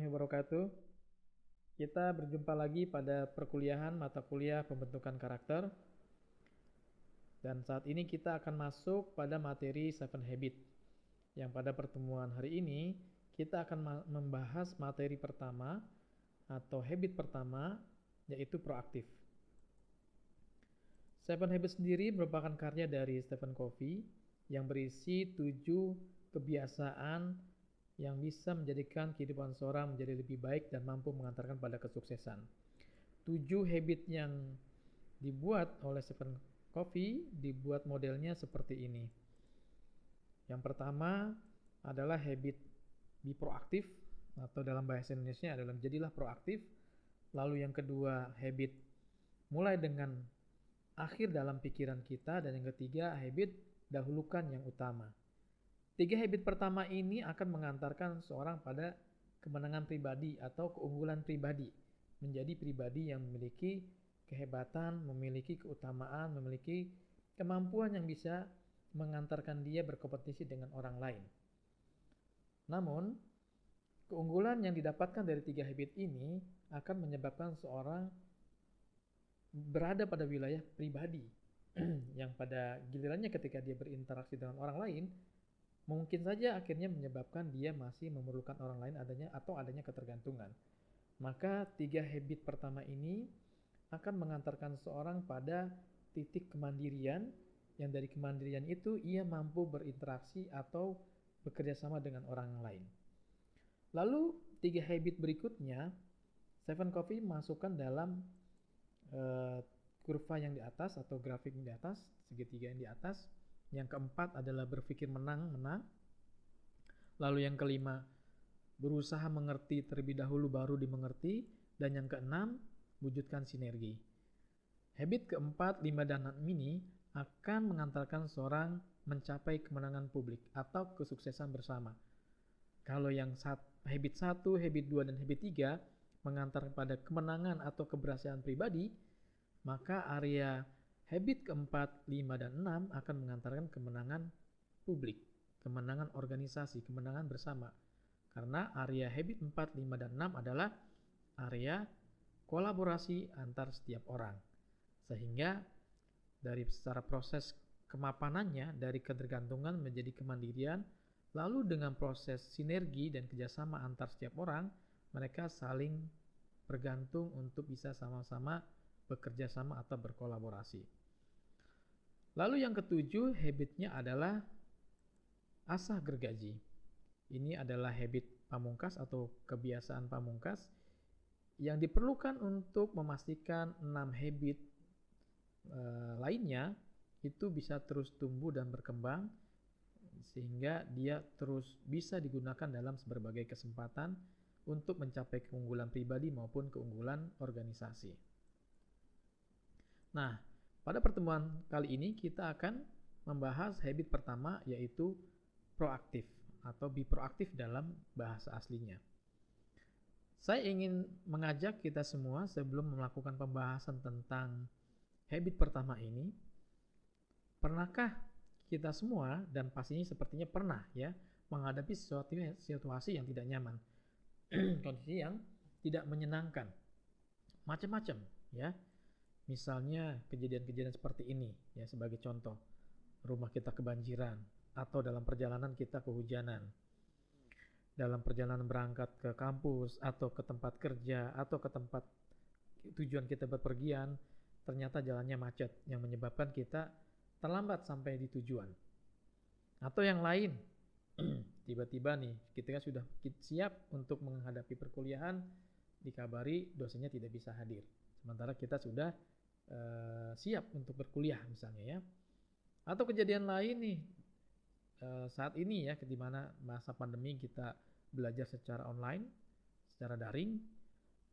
wabarakatuh. Kita berjumpa lagi pada perkuliahan mata kuliah pembentukan karakter. Dan saat ini kita akan masuk pada materi 7 Habit. Yang pada pertemuan hari ini kita akan membahas materi pertama atau habit pertama, yaitu proaktif. 7 Habit sendiri merupakan karya dari Stephen Covey yang berisi 7 kebiasaan yang bisa menjadikan kehidupan seorang menjadi lebih baik dan mampu mengantarkan pada kesuksesan. 7 habit yang dibuat oleh Stephen Covey dibuat modelnya seperti ini. Yang pertama adalah habit be proaktif, atau dalam bahasa Indonesia adalah jadilah proaktif. Lalu yang kedua, habit mulai dengan akhir dalam pikiran kita. Dan yang ketiga, habit dahulukan yang utama. 3 habit pertama ini akan mengantarkan seorang pada kemenangan pribadi atau keunggulan pribadi, menjadi pribadi yang memiliki kehebatan, memiliki keutamaan, memiliki kemampuan yang bisa mengantarkan dia berkompetisi dengan orang lain. Namun, keunggulan yang didapatkan dari 3 habit ini akan menyebabkan seorang berada pada wilayah pribadi yang pada gilirannya ketika dia berinteraksi dengan orang lain, mungkin saja akhirnya menyebabkan dia masih memerlukan orang lain adanya ketergantungan. Maka 3 habit pertama ini akan mengantarkan seorang pada titik kemandirian, yang dari kemandirian itu ia mampu berinteraksi atau bekerja sama dengan orang lain. Lalu 3 habit berikutnya Stephen Covey masukkan dalam kurva yang di atas atau grafik yang di atas, segitiga yang di atas. Yang keempat adalah berpikir menang. Lalu yang kelima, berusaha mengerti terlebih dahulu baru dimengerti. Dan yang keenam, wujudkan sinergi. Habit keempat, 5 dan 6 ini akan mengantarkan seorang mencapai kemenangan publik atau kesuksesan bersama. Kalau yang habit 1, habit 2, dan habit 3 mengantar pada kemenangan atau keberhasilan pribadi, maka area habit keempat, 5, dan 6 akan mengantarkan kemenangan publik, kemenangan organisasi, kemenangan bersama. Karena area habit 4, 5, dan 6 adalah area kolaborasi antar setiap orang. Sehingga dari secara proses kemapanannya, dari ketergantungan menjadi kemandirian, lalu dengan proses sinergi dan kerjasama antar setiap orang, mereka saling bergantung untuk bisa sama-sama bekerja sama atau berkolaborasi. Lalu yang ketujuh, habitnya adalah asah gergaji. Ini adalah habit pamungkas atau kebiasaan pamungkas yang diperlukan untuk memastikan 6 habit lainnya itu bisa terus tumbuh dan berkembang, sehingga dia terus bisa digunakan dalam berbagai kesempatan untuk mencapai keunggulan pribadi maupun keunggulan organisasi. Nah, pada pertemuan kali ini kita akan membahas habit pertama, yaitu proaktif atau be proaktif dalam bahasa aslinya. Saya ingin mengajak kita semua sebelum melakukan pembahasan tentang habit pertama ini, pernahkah kita semua, dan pastinya sepertinya pernah ya, menghadapi situasi yang tidak nyaman, kondisi yang tidak menyenangkan, macam-macam ya. Misalnya kejadian-kejadian seperti ini ya, sebagai contoh, rumah kita kebanjiran, atau dalam perjalanan kita kehujanan, dalam perjalanan berangkat ke kampus atau ke tempat kerja atau ke tempat tujuan kita berpergian, ternyata jalannya macet yang menyebabkan kita terlambat sampai di tujuan. Atau yang lain, tiba-tiba nih kita sudah siap untuk menghadapi perkuliahan, dikabari dosennya tidak bisa hadir, sementara kita sudah siap untuk berkuliah misalnya ya. Atau kejadian lain nih, saat ini ya, di mana masa pandemi kita belajar secara online, secara daring,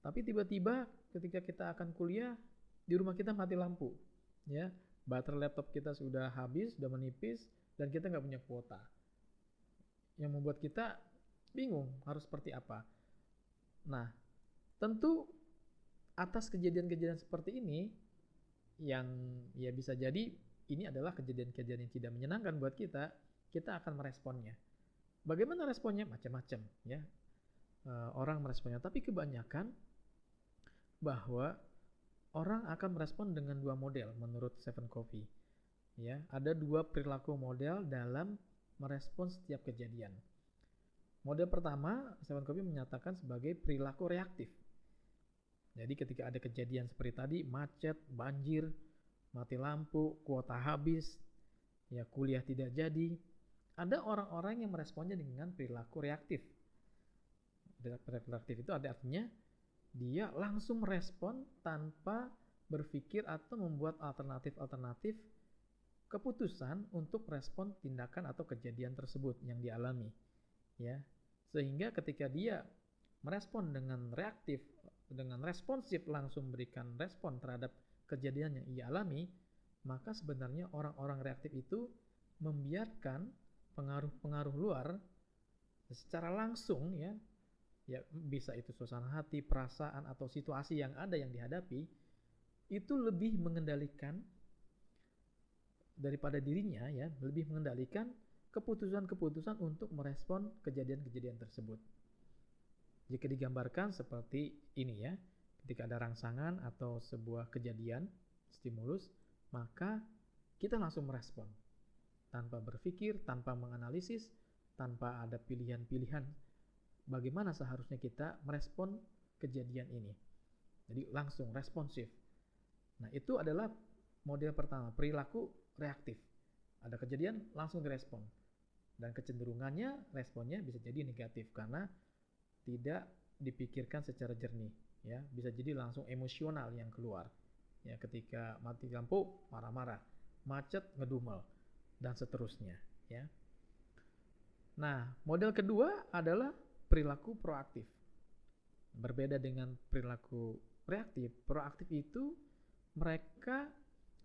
tapi tiba-tiba ketika kita akan kuliah, di rumah kita mati lampu ya, baterai laptop kita sudah habis, sudah menipis, dan kita nggak punya kuota, yang membuat kita bingung harus seperti apa. Nah, tentu atas kejadian-kejadian seperti ini, yang ya bisa jadi ini adalah kejadian-kejadian yang tidak menyenangkan buat kita, kita akan meresponnya. Bagaimana responnya? Macam-macam ya. orang meresponnya. Tapi kebanyakan bahwa orang akan merespon dengan dua model menurut Stephen Covey. Ya, ada dua perilaku model dalam merespon setiap kejadian. Model pertama, Stephen Covey menyatakan sebagai perilaku reaktif. Jadi ketika ada kejadian seperti tadi, macet, banjir, mati lampu, kuota habis, ya kuliah tidak jadi, ada orang-orang yang meresponnya dengan perilaku reaktif. Perilaku reaktif itu ada artinya dia langsung merespon tanpa berpikir atau membuat alternatif-alternatif keputusan untuk merespon tindakan atau kejadian tersebut yang dialami, ya. Sehingga ketika dia merespon dengan reaktif, dengan responsif, langsung berikan respon terhadap kejadian yang ia alami, maka sebenarnya orang-orang reaktif itu membiarkan pengaruh-pengaruh luar secara langsung, ya bisa itu suasana hati, perasaan, atau situasi yang ada yang dihadapi, itu lebih mengendalikan daripada dirinya, ya, lebih mengendalikan keputusan-keputusan untuk merespon kejadian-kejadian tersebut. Jika digambarkan seperti ini, ya, ketika ada rangsangan atau sebuah kejadian, stimulus, maka kita langsung merespon tanpa berpikir, tanpa menganalisis, tanpa ada pilihan-pilihan bagaimana seharusnya kita merespon kejadian ini. Jadi langsung responsif. Nah, itu adalah model pertama, perilaku reaktif. Ada kejadian, langsung direspon. Dan kecenderungannya, responnya bisa jadi negatif karena tidak dipikirkan secara jernih. Ya, bisa jadi langsung emosional yang keluar. Ya, ketika mati lampu, marah-marah. Macet, ngedumel. Dan seterusnya. Ya. Nah, model kedua adalah perilaku proaktif. Berbeda dengan perilaku reaktif, proaktif itu mereka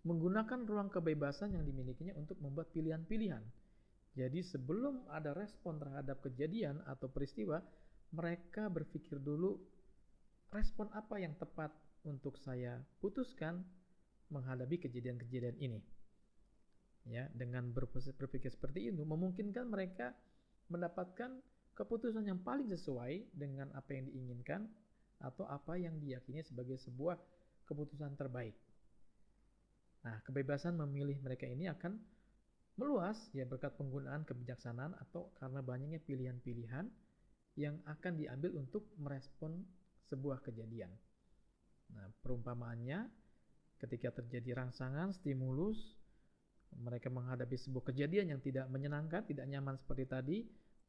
menggunakan ruang kebebasan yang dimilikinya untuk membuat pilihan-pilihan. Jadi sebelum ada respon terhadap kejadian atau peristiwa, mereka berpikir dulu respon apa yang tepat untuk saya putuskan menghadapi kejadian-kejadian ini. Ya, dengan berpikir seperti itu memungkinkan mereka mendapatkan keputusan yang paling sesuai dengan apa yang diinginkan atau apa yang diyakini sebagai sebuah keputusan terbaik. Nah, kebebasan memilih mereka ini akan meluas, ya, berkat penggunaan kebijaksanaan atau karena banyaknya pilihan-pilihan yang akan diambil untuk merespon sebuah kejadian. Nah, perumpamaannya ketika terjadi rangsangan, stimulus, mereka menghadapi sebuah kejadian yang tidak menyenangkan, tidak nyaman seperti tadi,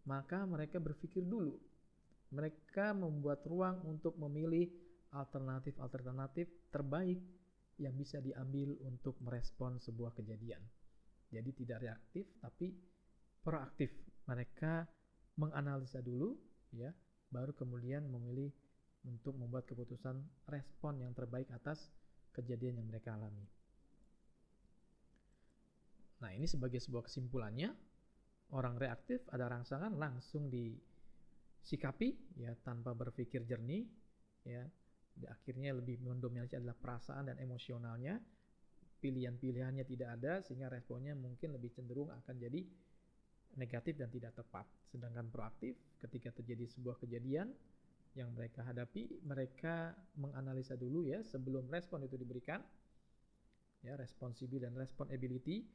maka mereka berpikir dulu. Mereka membuat ruang untuk memilih alternatif-alternatif terbaik yang bisa diambil untuk merespon sebuah kejadian. Jadi tidak reaktif tapi proaktif. Mereka menganalisa dulu, ya, baru kemudian memilih untuk membuat keputusan respon yang terbaik atas kejadian yang mereka alami. Nah, ini sebagai sebuah kesimpulannya, orang reaktif ada rangsangan langsung disikapi, ya, tanpa berpikir jernih, ya. Akhirnya lebih mendominasi adalah perasaan dan emosionalnya, pilihan-pilihannya tidak ada sehingga responnya mungkin lebih cenderung akan jadi negatif dan tidak tepat. Sedangkan proaktif, ketika terjadi sebuah kejadian yang mereka hadapi, mereka menganalisa dulu, ya, sebelum respon itu diberikan, ya, responsibility dan responsibility.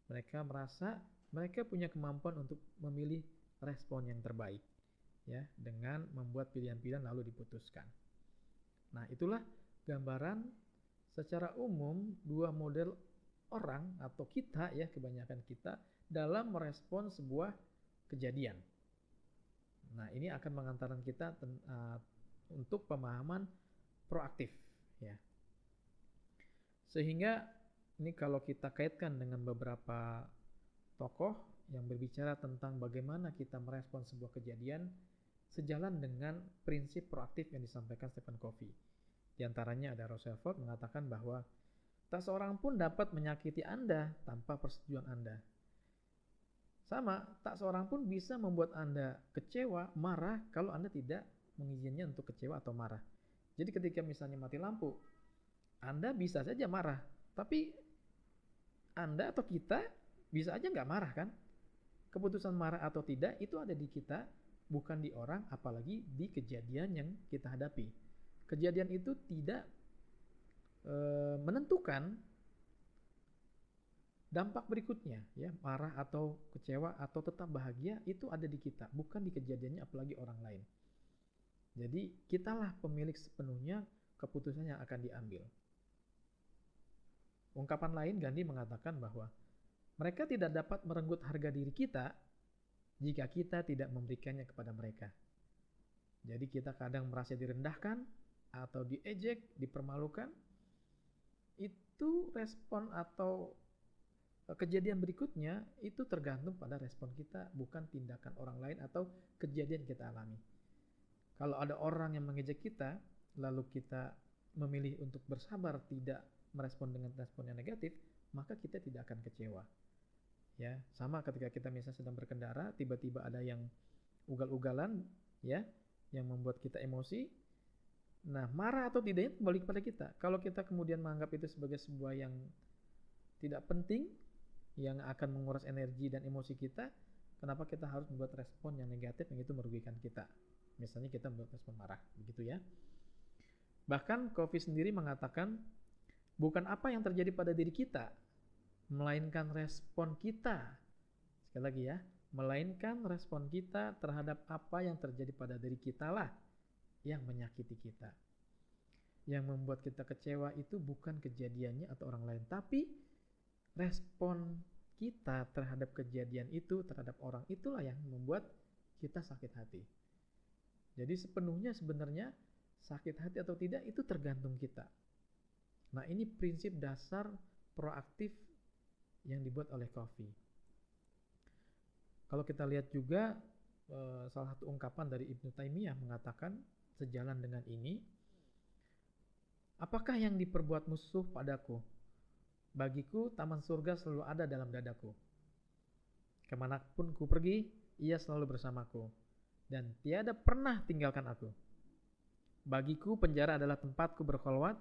Mereka merasa mereka punya kemampuan untuk memilih respon yang terbaik, ya, dengan membuat pilihan-pilihan lalu diputuskan. Nah, itulah gambaran secara umum dua model orang atau kita, ya, kebanyakan kita dalam merespon sebuah kejadian. Nah, ini akan mengantarkan kita untuk pemahaman proaktif, ya. Sehingga ini kalau kita kaitkan dengan beberapa tokoh yang berbicara tentang bagaimana kita merespon sebuah kejadian, sejalan dengan prinsip proaktif yang disampaikan Stephen Covey. Di antaranya ada Roosevelt mengatakan bahwa tak seorang pun dapat menyakiti Anda tanpa persetujuan Anda. Sama, tak seorang pun bisa membuat Anda kecewa, marah kalau Anda tidak mengizinkannya untuk kecewa atau marah. Jadi ketika misalnya mati lampu, Anda bisa saja marah, tapi Anda atau kita bisa aja nggak marah, kan? Keputusan marah atau tidak itu ada di kita, bukan di orang, apalagi di kejadian yang kita hadapi. Kejadian itu tidak menentukan dampak berikutnya, ya, marah atau kecewa atau tetap bahagia itu ada di kita, bukan di kejadiannya apalagi orang lain. Jadi kitalah pemilik sepenuhnya keputusan yang akan diambil. Ungkapan lain, Gandhi mengatakan bahwa mereka tidak dapat merenggut harga diri kita jika kita tidak memberikannya kepada mereka. Jadi kita kadang merasa direndahkan atau diejek, dipermalukan. Itu respon atau kejadian berikutnya itu tergantung pada respon kita, bukan tindakan orang lain atau kejadian kita alami. Kalau ada orang yang mengejek kita, lalu kita memilih untuk bersabar, tidak merespon dengan respon yang negatif, maka kita tidak akan kecewa. Ya, sama ketika kita misalnya sedang berkendara, tiba-tiba ada yang ugal-ugalan, ya, yang membuat kita emosi. Nah, marah atau tidaknya kembali kepada kita. Kalau kita kemudian menganggap itu sebagai sebuah yang tidak penting, yang akan menguras energi dan emosi kita, kenapa kita harus membuat respon yang negatif yang itu merugikan kita? Misalnya kita membuat respon marah, begitu ya. Bahkan Covey sendiri mengatakan, bukan apa yang terjadi pada diri kita, melainkan respon kita. Sekali lagi ya, melainkan respon kita terhadap apa yang terjadi pada diri kita lah yang menyakiti kita. Yang membuat kita kecewa itu bukan kejadiannya atau orang lain, tapi respon kita terhadap kejadian itu, terhadap orang itulah yang membuat kita sakit hati. Jadi sepenuhnya sebenarnya sakit hati atau tidak itu tergantung kita. Nah, ini prinsip dasar proaktif yang dibuat oleh Covey. Kalau kita lihat juga salah satu ungkapan dari Ibnu Taimiyah mengatakan sejalan dengan ini, apakah yang diperbuat musuh padaku? Bagiku taman surga selalu ada dalam dadaku. Kemanapun ku pergi, ia selalu bersamaku, dan tiada pernah tinggalkan aku. Bagiku penjara adalah tempatku berkholwat,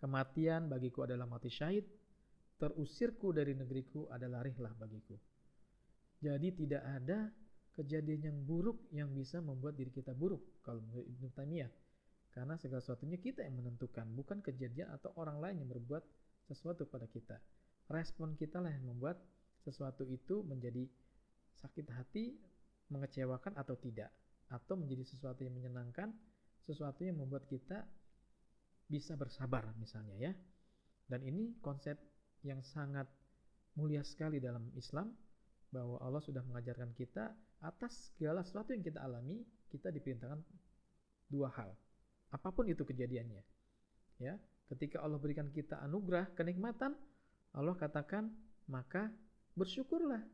kematian bagiku adalah mati syahid, terusirku dari negeriku adalah rihlah bagiku. Jadi tidak ada kejadian yang buruk yang bisa membuat diri kita buruk kalau menurut Ibnu Taimiyah. Karena segala sesuatunya kita yang menentukan, bukan kejadian atau orang lain yang berbuat sesuatu pada kita. Respon kita lah yang membuat sesuatu itu menjadi sakit hati, mengecewakan atau tidak, atau menjadi sesuatu yang menyenangkan, sesuatu yang membuat kita bisa bersabar misalnya ya. Dan ini konsep yang sangat mulia sekali dalam Islam, bahwa Allah sudah mengajarkan kita atas segala sesuatu yang kita alami, kita diperintahkan dua hal. Apapun itu kejadiannya. Ya, ketika Allah berikan kita anugerah, kenikmatan, Allah katakan, maka bersyukurlah.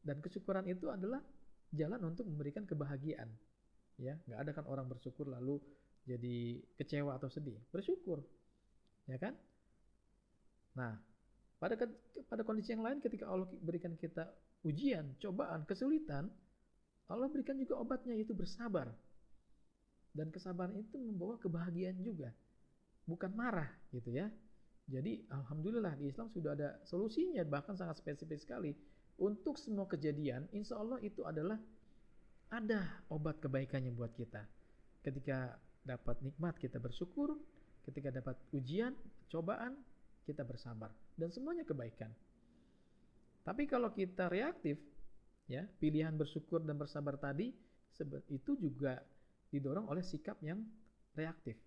Dan kesyukuran itu adalah jalan untuk memberikan kebahagiaan. Ya, nggak ada kan orang bersyukur lalu jadi kecewa atau sedih. Bersyukur. Ya kan? Nah, pada kondisi yang lain ketika Allah berikan kita ujian, cobaan, kesulitan, Allah berikan juga obatnya, yaitu bersabar. Dan kesabaran itu membawa kebahagiaan juga, bukan marah gitu ya. Jadi alhamdulillah di Islam sudah ada solusinya, bahkan sangat spesifik sekali. Untuk semua kejadian, insya Allah itu adalah ada obat kebaikannya buat kita. Ketika dapat nikmat kita bersyukur, ketika dapat ujian, cobaan, kita bersabar, dan semuanya kebaikan. Tapi kalau kita reaktif, ya, pilihan bersyukur dan bersabar tadi itu juga didorong oleh sikap yang reaktif.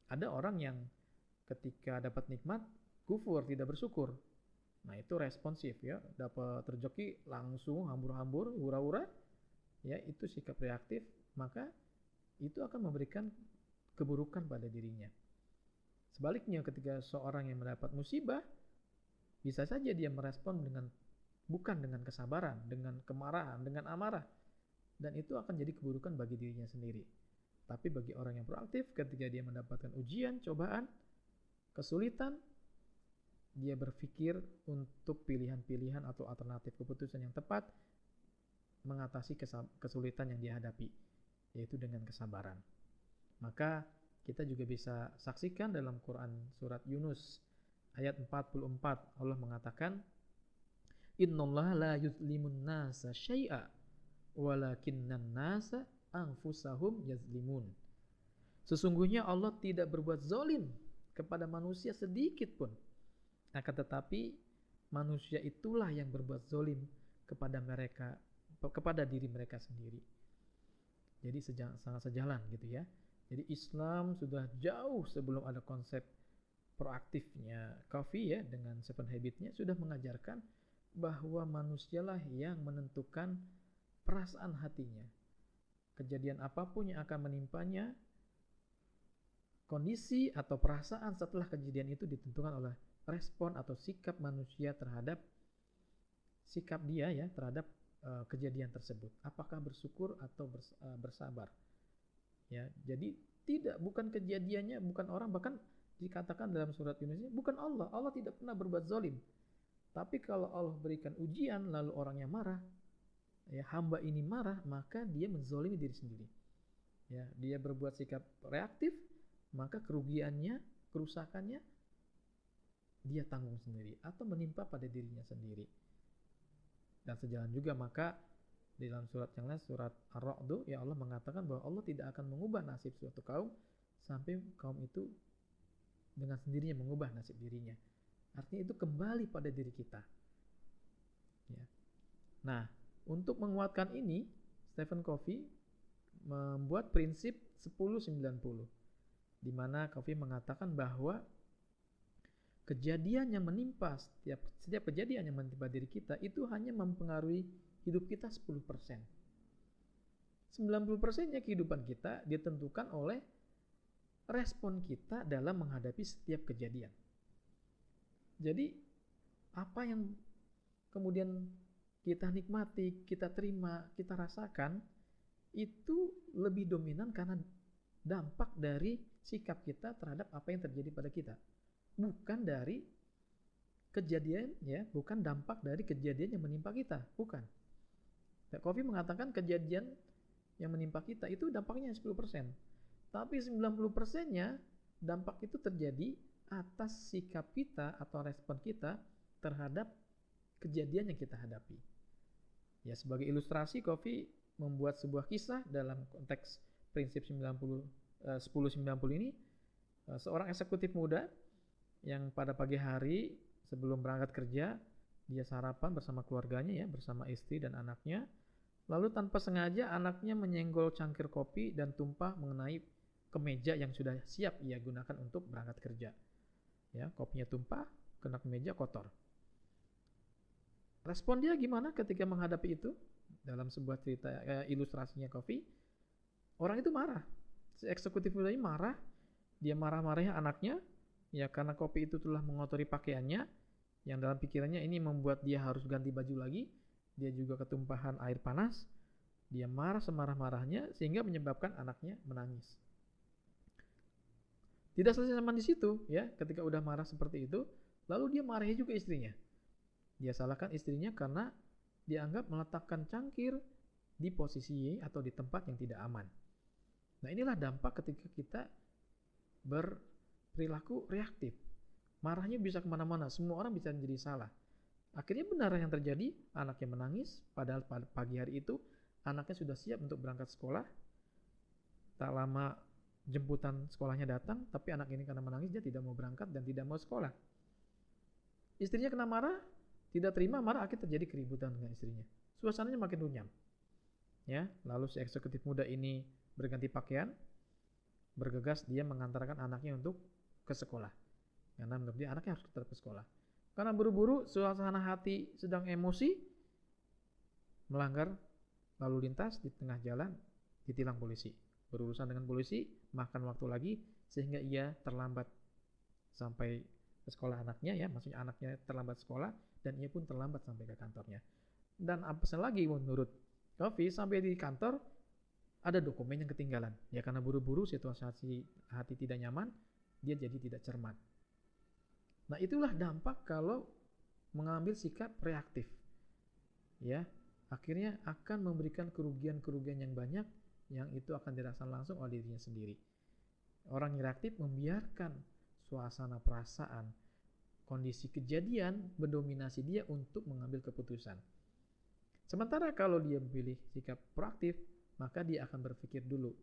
Ada orang yang ketika dapat nikmat kufur, tidak bersyukur. Nah, itu responsif ya, dapat rezeki langsung hambur-hambur, hura-hura. Ya, itu sikap reaktif, maka itu akan memberikan keburukan pada dirinya. Sebaliknya ketika seorang yang mendapat musibah, bisa saja dia merespon bukan dengan kesabaran, dengan kemarahan, dengan amarah. Dan itu akan jadi keburukan bagi dirinya sendiri. Tapi bagi orang yang proaktif, ketika dia mendapatkan ujian, cobaan, kesulitan, dia berpikir untuk pilihan-pilihan atau alternatif keputusan yang tepat mengatasi kesulitan yang dihadapi, yaitu dengan kesabaran. Maka kita juga bisa saksikan dalam Quran surat Yunus ayat 44, Allah mengatakan, Innallaha la yuzlimun nasa syai'a walakinnan nasa anfusahum yazlimun. Sesungguhnya Allah tidak berbuat zalim kepada manusia sedikit pun. Akan tetapi manusia itulah yang berbuat zalim kepada mereka, kepada diri mereka sendiri. Jadi sangat sejalan gitu ya. Jadi Islam sudah jauh sebelum ada konsep proaktifnya Covey ya dengan Seven Habits-nya sudah mengajarkan bahwa manusialah yang menentukan perasaan hatinya. Kejadian apapun yang akan menimpanya, kondisi atau perasaan setelah kejadian itu ditentukan oleh respon atau sikap manusia terhadap sikap dia ya terhadap kejadian tersebut. Apakah bersyukur atau bersabar? Ya, jadi bukan kejadiannya, bukan orang, bahkan dikatakan dalam surat Yunus ini bukan Allah. Allah tidak pernah berbuat zalim. Tapi kalau Allah berikan ujian lalu orangnya marah, ya hamba ini marah, maka dia menzalimi diri sendiri. Ya, dia berbuat sikap reaktif, maka kerugiannya, kerusakannya dia tanggung sendiri atau menimpa pada dirinya sendiri. Dan sejalan juga maka di dalam surat yang lain, surat Ar-Ra'd, ya Allah mengatakan bahwa Allah tidak akan mengubah nasib suatu kaum sampai kaum itu dengan sendirinya mengubah nasib dirinya. Artinya itu kembali pada diri kita. Ya. Nah, untuk menguatkan ini, Stephen Covey membuat prinsip 10-90, di mana Covey mengatakan bahwa kejadian yang menimpa setiap kejadian yang menimpa diri kita itu hanya mempengaruhi hidup kita 10%. 90%-nya kehidupan kita ditentukan oleh respon kita dalam menghadapi setiap kejadian. Jadi apa yang kemudian kita nikmati, kita terima, kita rasakan itu lebih dominan karena dampak dari sikap kita terhadap apa yang terjadi pada kita. Bukan dari kejadian ya, bukan dampak dari kejadian yang menimpa kita, bukan. Covey mengatakan kejadian yang menimpa kita itu dampaknya 10%. Tapi 90%-nya dampak itu terjadi atas sikap kita atau respon kita terhadap kejadian yang kita hadapi. Ya, sebagai ilustrasi Covey membuat sebuah kisah dalam konteks prinsip 10-90 ini. Seorang eksekutif muda yang pada pagi hari sebelum berangkat kerja dia sarapan bersama keluarganya ya, bersama istri dan anaknya. Lalu tanpa sengaja anaknya menyenggol cangkir kopi dan tumpah mengenai kemeja yang sudah siap ia gunakan untuk berangkat kerja. Ya, kopinya tumpah, kena kemeja kotor. Respon dia gimana ketika menghadapi itu? Dalam sebuah cerita ilustrasinya Covey, orang itu marah. Si eksekutif muda ini marah, dia marah-marahnya anaknya, ya karena kopi itu telah mengotori pakaiannya, yang dalam pikirannya ini membuat dia harus ganti baju lagi. Dia juga ketumpahan air panas. Dia marah semarah-marahnya sehingga menyebabkan anaknya menangis. Tidak selesai sampai di situ, ya. Ketika udah marah seperti itu, lalu dia marahi juga istrinya. Dia salahkan istrinya karena dianggap meletakkan cangkir di posisi atau di tempat yang tidak aman. Nah, inilah dampak ketika kita berperilaku reaktif. Marahnya bisa kemana-mana, semua orang bisa menjadi salah. Akhirnya benar yang terjadi, anaknya menangis, padahal pada pagi hari itu anaknya sudah siap untuk berangkat sekolah. Tak lama jemputan sekolahnya datang, tapi anak ini karena menangis dia tidak mau berangkat dan tidak mau sekolah. Istrinya kena marah, tidak terima, marah, akhirnya terjadi keributan dengan istrinya. Suasananya makin runyam. Ya, lalu si eksekutif muda ini berganti pakaian, bergegas dia mengantarkan anaknya untuk ke sekolah. Karena menurut dia anaknya harus tetap ke sekolah. Karena buru-buru, suasana hati sedang emosi, melanggar lalu lintas di tengah jalan, ditilang polisi. Berurusan dengan polisi, makan waktu lagi, sehingga ia terlambat sampai ke sekolah anaknya, ya, maksudnya anaknya terlambat sekolah, dan ia pun terlambat sampai ke kantornya. Dan apa lagi menurut Covey, sampai di kantor, ada dokumen yang ketinggalan. Ya karena buru-buru, situasi hati tidak nyaman, dia jadi tidak cermat. Nah, itulah dampak kalau mengambil sikap reaktif. Ya, akhirnya akan memberikan kerugian-kerugian yang banyak yang itu akan dirasakan langsung oleh dirinya sendiri. Orang yang reaktif membiarkan suasana perasaan, kondisi kejadian mendominasi dia untuk mengambil keputusan. Sementara kalau dia memilih sikap proaktif, maka dia akan berpikir dulu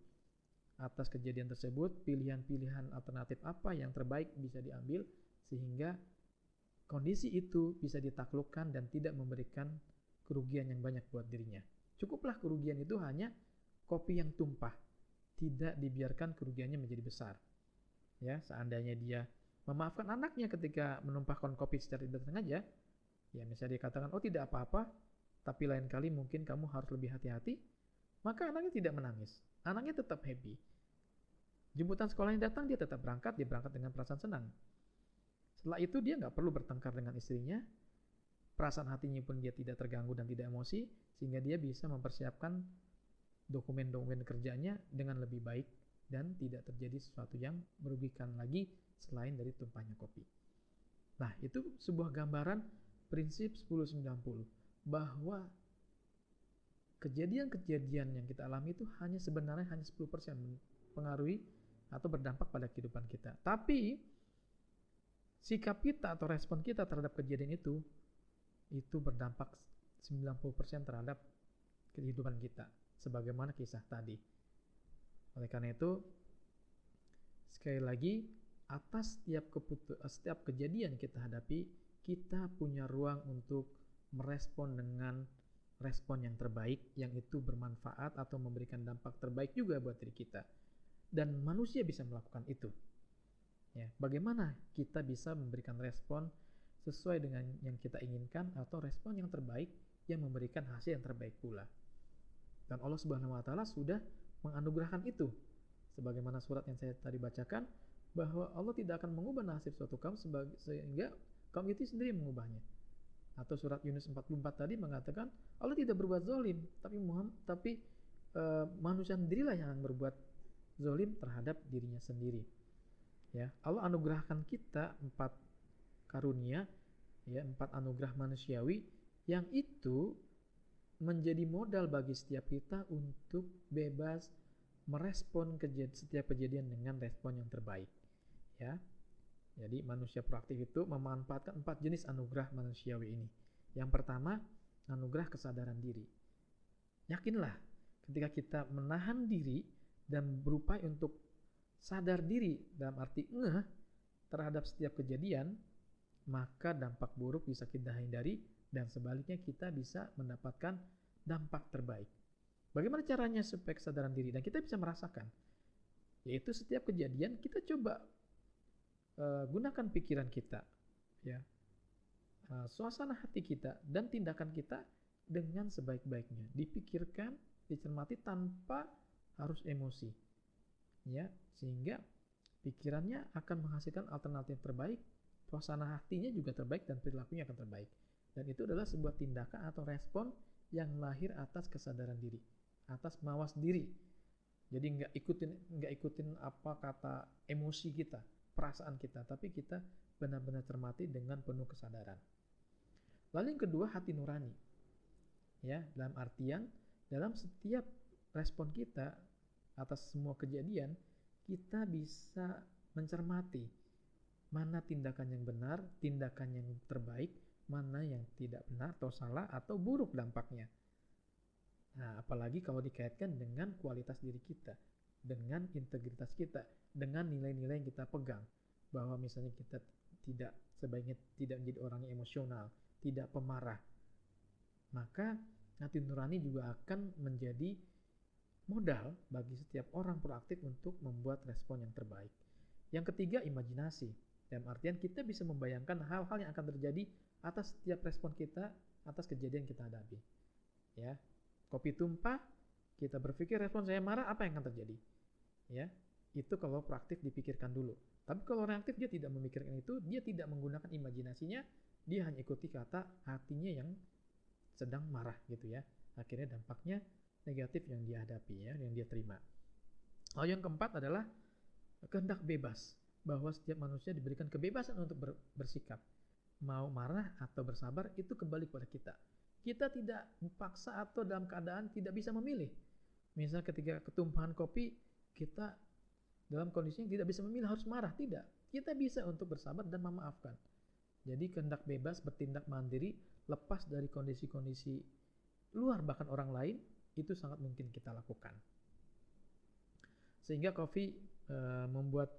atas kejadian tersebut, pilihan-pilihan alternatif apa yang terbaik bisa diambil sehingga kondisi itu bisa ditaklukkan dan tidak memberikan kerugian yang banyak buat dirinya. Cukuplah kerugian itu hanya kopi yang tumpah, tidak dibiarkan kerugiannya menjadi besar. Ya, seandainya dia memaafkan anaknya ketika menumpahkan kopi secara tidak sengaja, ya misalnya dikatakan, oh tidak apa-apa, tapi lain kali mungkin kamu harus lebih hati-hati, maka anaknya tidak menangis. Anaknya tetap happy. Jemputan sekolahnya datang, dia tetap berangkat, dia berangkat dengan perasaan senang. Setelah itu dia nggak perlu bertengkar dengan istrinya, perasaan hatinya pun dia tidak terganggu dan tidak emosi, sehingga dia bisa mempersiapkan dokumen-dokumen kerjanya dengan lebih baik dan tidak terjadi sesuatu yang merugikan lagi selain dari tumpahnya kopi. Nah, itu sebuah gambaran prinsip 10-90, bahwa kejadian-kejadian yang kita alami itu sebenarnya hanya 10% mempengaruhi atau berdampak pada kehidupan kita. Tapi sikap kita atau respon kita terhadap kejadian itu berdampak 90% terhadap kehidupan kita, sebagaimana kisah tadi. Oleh karena itu, sekali lagi, atas setiap kejadian kita hadapi, kita punya ruang untuk merespon dengan respon yang terbaik, yang itu bermanfaat atau memberikan dampak terbaik juga buat diri kita. Dan manusia bisa melakukan itu. Ya, bagaimana kita bisa memberikan respon sesuai dengan yang kita inginkan atau respon yang terbaik yang memberikan hasil yang terbaik pula. Dan Allah Subhanahu wa taala sudah menganugerahkan itu. Sebagaimana surat yang saya tadi bacakan, bahwa Allah tidak akan mengubah nasib suatu kaum sehingga kaum itu sendiri mengubahnya. Atau surat Yunus 44 tadi mengatakan Allah tidak berbuat zalim, tapi manusia sendirilah yang berbuat zalim terhadap dirinya sendiri. Ya, Allah anugerahkan kita 4 karunia, ya, 4 anugerah manusiawi yang itu menjadi modal bagi setiap kita untuk bebas merespon setiap kejadian dengan respon yang terbaik. Ya, jadi manusia proaktif itu memanfaatkan 4 jenis anugerah manusiawi ini. Yang pertama, anugerah kesadaran diri. Yakinlah ketika kita menahan diri dan berupaya untuk sadar diri dalam arti ngeh terhadap setiap kejadian, maka dampak buruk bisa kita hindari dan sebaliknya kita bisa mendapatkan dampak terbaik. Bagaimana caranya supaya kesadaran diri? Dan kita bisa merasakan, yaitu setiap kejadian kita coba gunakan pikiran kita, ya, suasana hati kita dan tindakan kita dengan sebaik-baiknya. Dipikirkan, dicermati tanpa harus emosi, ya, sehingga pikirannya akan menghasilkan alternatif terbaik, suasana hatinya juga terbaik dan perilakunya akan terbaik. Dan itu adalah sebuah tindakan atau respon yang lahir atas kesadaran diri, atas mawas diri. Jadi nggak ikutin apa kata emosi kita, perasaan kita, tapi kita benar-benar cermati dengan penuh kesadaran. Lalu yang kedua, hati nurani. Ya, dalam artian dalam setiap respon kita atas semua kejadian, kita bisa mencermati mana tindakan yang benar, tindakan yang terbaik, mana yang tidak benar atau salah atau buruk dampaknya. Nah, apalagi kalau dikaitkan dengan kualitas diri kita, dengan integritas kita, dengan nilai-nilai yang kita pegang, bahwa misalnya kita sebaiknya tidak menjadi orang yang emosional, tidak pemarah, maka hati nurani juga akan menjadi modal bagi setiap orang proaktif untuk membuat respon yang terbaik. Yang ketiga, imajinasi. Dalam artian kita bisa membayangkan hal-hal yang akan terjadi atas setiap respon kita atas kejadian kita hadapi. Ya, kopi tumpah, kita berpikir respon saya marah, apa yang akan terjadi? Ya, itu kalau proaktif dipikirkan dulu. Tapi kalau reaktif dia tidak memikirkan itu, dia tidak menggunakan imajinasinya, dia hanya ikuti kata hatinya yang sedang marah gitu ya. Akhirnya dampaknya negatif yang dia hadapi ya, yang dia terima. Lalu yang keempat adalah kehendak bebas, bahwa setiap manusia diberikan kebebasan untuk bersikap. Mau marah atau bersabar itu kembali kepada kita. Kita tidak dipaksa atau dalam keadaan tidak bisa memilih. Misal ketika ketumpahan kopi, kita dalam kondisi yang tidak bisa memilih harus marah, tidak. Kita bisa untuk bersabar dan memaafkan. Jadi kehendak bebas bertindak mandiri lepas dari kondisi-kondisi luar bahkan orang lain, itu sangat mungkin kita lakukan. Sehingga Covey membuat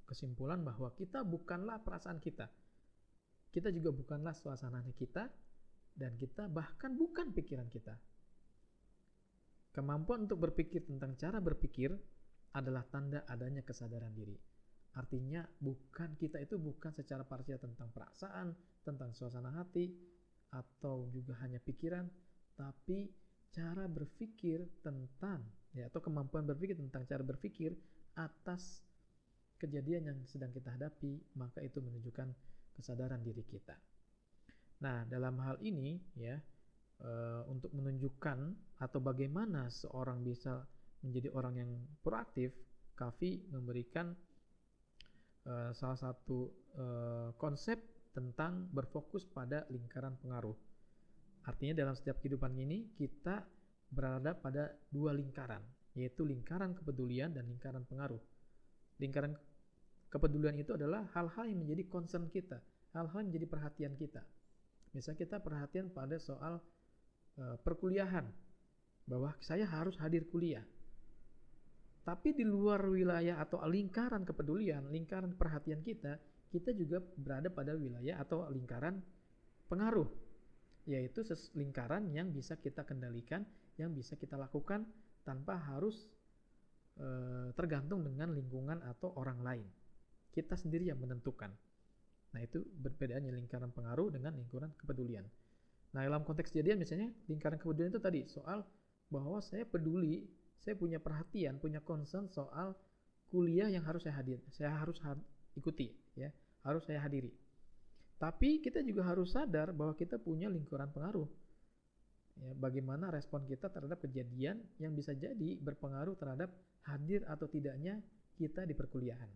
kesimpulan bahwa kita bukanlah perasaan kita. Kita juga bukanlah suasananya kita, dan kita bahkan bukan pikiran kita. Kemampuan untuk berpikir tentang cara berpikir adalah tanda adanya kesadaran diri. Artinya kita itu bukan secara parsial tentang perasaan, tentang suasana hati, atau juga hanya pikiran, tapi cara berpikir tentang, atau kemampuan berpikir tentang cara berpikir atas kejadian yang sedang kita hadapi, maka itu menunjukkan kesadaran diri kita. Nah, dalam hal ini untuk menunjukkan atau bagaimana seorang bisa menjadi orang yang proaktif, Covey memberikan salah satu konsep tentang berfokus pada lingkaran pengaruh. Artinya dalam setiap kehidupan ini kita berada pada dua lingkaran, yaitu lingkaran kepedulian dan lingkaran pengaruh. Lingkaran kepedulian itu adalah hal-hal yang menjadi concern kita, hal-hal yang menjadi perhatian kita. Misalnya kita perhatian pada soal perkuliahan, bahwa saya harus hadir kuliah. Tapi di luar wilayah atau lingkaran kepedulian, lingkaran perhatian kita juga berada pada wilayah atau lingkaran pengaruh, yaitu lingkaran yang bisa kita kendalikan, yang bisa kita lakukan tanpa harus tergantung dengan lingkungan atau orang lain. Kita sendiri yang menentukan. Nah, itu perbedaannya lingkaran pengaruh dengan lingkaran kepedulian. Nah, dalam konteks kejadian misalnya lingkaran kepedulian itu tadi soal bahwa saya peduli, saya punya perhatian, punya concern soal kuliah yang harus saya harus ikuti, harus saya hadiri. Tapi kita juga harus sadar bahwa kita punya lingkaran pengaruh. Bagaimana respon kita terhadap kejadian yang bisa jadi berpengaruh terhadap hadir atau tidaknya kita di perkuliahan.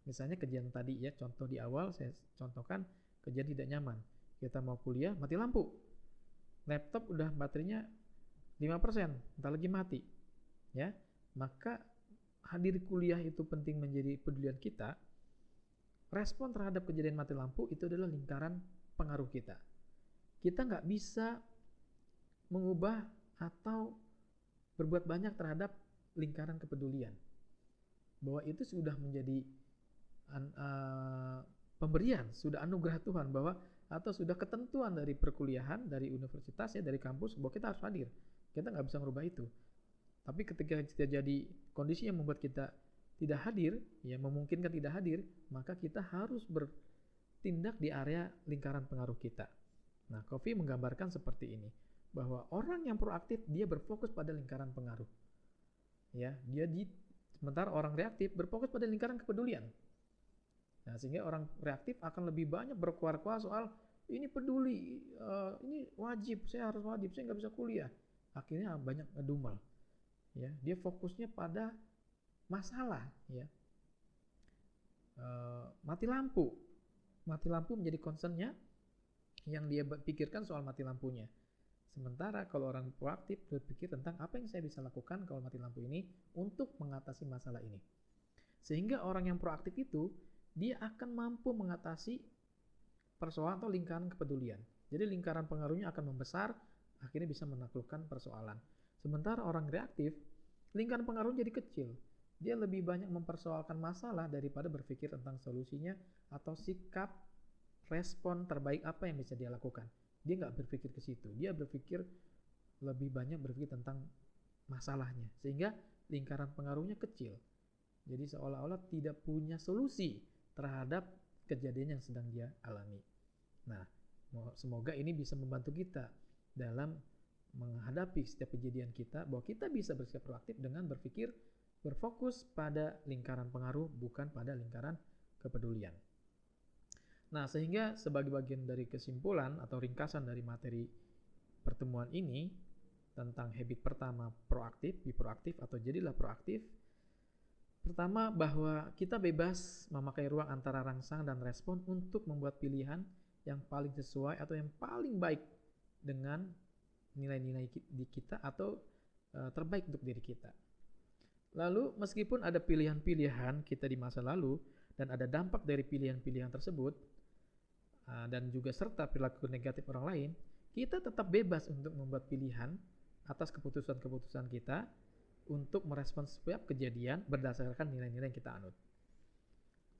Misalnya kejadian tadi contoh di awal saya contohkan kejadian tidak nyaman. Kita mau kuliah, mati lampu. Laptop udah baterainya 5%, entar lagi mati. Maka hadir kuliah itu penting menjadi pedulian kita. Respon terhadap kejadian mati lampu itu adalah lingkaran pengaruh kita. Kita nggak bisa mengubah atau berbuat banyak terhadap lingkaran kepedulian. Bahwa itu sudah menjadi pemberian, sudah anugerah Tuhan bahwa atau sudah ketentuan dari perkuliahan, dari universitas dari kampus bahwa kita harus hadir. Kita nggak bisa merubah itu. Tapi ketika terjadi kondisi yang membuat kita tidak hadir, memungkinkan tidak hadir, maka kita harus bertindak di area lingkaran pengaruh kita. Nah, Covey menggambarkan seperti ini, bahwa orang yang proaktif dia berfokus pada lingkaran pengaruh. Sementara orang reaktif berfokus pada lingkaran kepedulian. Nah, sehingga orang reaktif akan lebih banyak berkuar-kuar soal ini peduli, ini wajib, saya harus wajib, saya nggak bisa kuliah. Akhirnya banyak ngedumel. Dia fokusnya pada masalah. Mati lampu menjadi concernnya, yang dia pikirkan soal mati lampunya. Sementara kalau orang proaktif berpikir tentang apa yang saya bisa lakukan kalau mati lampu ini untuk mengatasi masalah ini. Sehingga orang yang proaktif itu dia akan mampu mengatasi persoalan atau lingkaran kepedulian. Jadi lingkaran pengaruhnya akan membesar, akhirnya bisa menaklukkan persoalan. Sementara orang reaktif, lingkaran pengaruhnya jadi kecil. Dia lebih banyak mempersoalkan masalah daripada berpikir tentang solusinya atau sikap respon terbaik apa yang bisa dia lakukan. Dia nggak berpikir ke situ. Dia lebih banyak berpikir tentang masalahnya. Sehingga lingkaran pengaruhnya kecil. Jadi seolah-olah tidak punya solusi terhadap kejadian yang sedang dia alami. Nah, semoga ini bisa membantu kita dalam menghadapi setiap kejadian kita, bahwa kita bisa bersikap proaktif dengan berfokus pada lingkaran pengaruh, bukan pada lingkaran kepedulian. Nah, sehingga sebagai bagian dari kesimpulan atau ringkasan dari materi pertemuan ini tentang habit pertama proaktif, be proaktif atau jadilah proaktif. Pertama, bahwa kita bebas memakai ruang antara rangsang dan respon untuk membuat pilihan yang paling sesuai atau yang paling baik dengan nilai-nilai di kita atau terbaik untuk diri kita. Lalu, meskipun ada pilihan-pilihan kita di masa lalu dan ada dampak dari pilihan-pilihan tersebut dan juga serta perilaku negatif orang lain, kita tetap bebas untuk membuat pilihan atas keputusan-keputusan kita untuk merespons setiap kejadian berdasarkan nilai-nilai yang kita anut.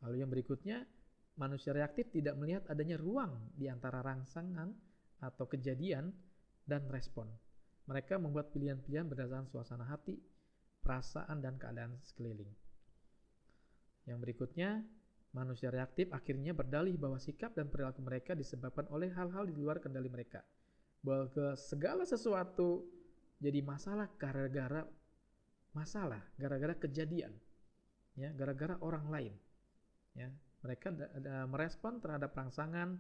Lalu yang berikutnya, manusia reaktif tidak melihat adanya ruang di antara rangsangan atau kejadian dan respon. Mereka membuat pilihan-pilihan berdasarkan suasana hati, perasaan, dan keadaan sekeliling. Yang berikutnya, manusia reaktif akhirnya berdalih bahwa sikap dan perilaku mereka disebabkan oleh hal-hal di luar kendali mereka. Bahwa segala sesuatu jadi masalah gara-gara kejadian, ya, gara-gara orang lain. Ya, mereka merespon terhadap rangsangan,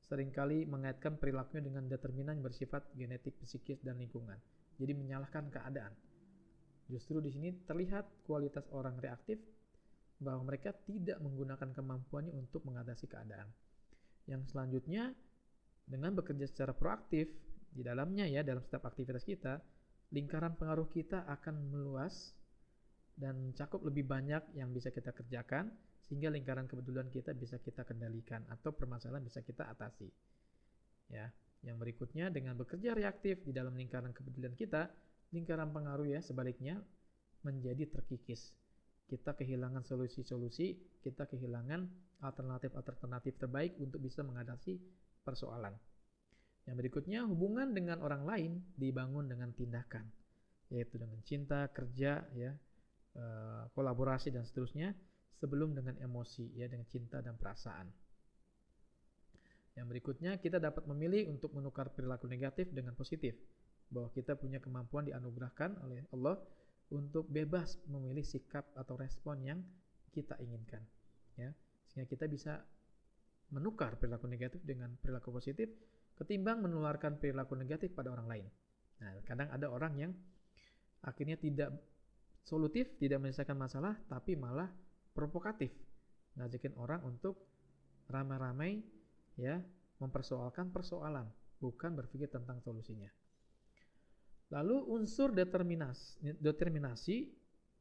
seringkali mengaitkan perilakunya dengan determinan yang bersifat genetik, psikis, dan lingkungan. Jadi menyalahkan keadaan. Justru di sini terlihat kualitas orang reaktif bahwa mereka tidak menggunakan kemampuannya untuk mengatasi keadaan. Yang selanjutnya, dengan bekerja secara proaktif di dalamnya, ya, dalam setiap aktivitas kita, lingkaran pengaruh kita akan meluas dan cakup lebih banyak yang bisa kita kerjakan, sehingga lingkaran kepedulian kita bisa kita kendalikan atau permasalahan bisa kita atasi. Ya, yang berikutnya, dengan bekerja reaktif di dalam lingkaran kepedulian kita, lingkaran pengaruh, ya, sebaliknya menjadi terkikis. Kita kehilangan solusi-solusi, kita kehilangan alternatif-alternatif terbaik untuk bisa mengatasi persoalan. Yang berikutnya, hubungan dengan orang lain dibangun dengan tindakan, yaitu dengan cinta, kerja, ya, kolaborasi, dan seterusnya, sebelum dengan emosi, ya, dengan cinta dan perasaan. Yang berikutnya, kita dapat memilih untuk menukar perilaku negatif dengan positif, bahwa kita punya kemampuan dianugerahkan oleh Allah untuk bebas memilih sikap atau respon yang kita inginkan, ya, sehingga kita bisa menukar perilaku negatif dengan perilaku positif ketimbang menularkan perilaku negatif pada orang lain. Nah, kadang ada orang yang akhirnya tidak solutif, tidak menyelesaikan masalah, tapi malah provokatif, ngajakin orang untuk ramai-ramai, ya, mempersoalkan persoalan, bukan berpikir tentang solusinya. Lalu unsur determinasi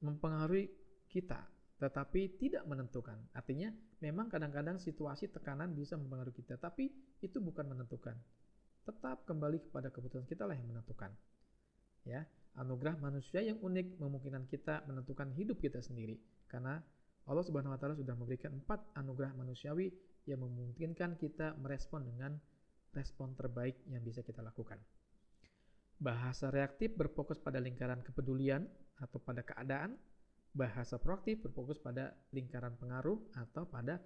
mempengaruhi kita, tetapi tidak menentukan. Artinya memang kadang-kadang situasi tekanan bisa mempengaruhi kita, tapi itu bukan menentukan. Tetap kembali kepada keputusan kita lah yang menentukan. Ya, anugerah manusia yang unik memungkinkan kita menentukan hidup kita sendiri, karena Allah Subhanahu wa taala sudah memberikan 4 anugerah manusiawi yang memungkinkan kita merespon dengan respon terbaik yang bisa kita lakukan. Bahasa reaktif berfokus pada lingkaran kepedulian atau pada keadaan. Bahasa proaktif berfokus pada lingkaran pengaruh atau pada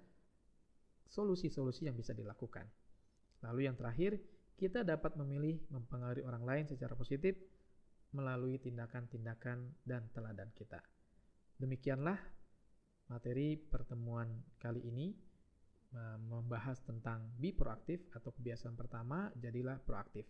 solusi-solusi yang bisa dilakukan. Lalu yang terakhir, kita dapat memilih mempengaruhi orang lain secara positif melalui tindakan-tindakan dan teladan kita. Demikianlah materi pertemuan kali ini, membahas tentang be proaktif atau kebiasaan pertama, jadilah proaktif.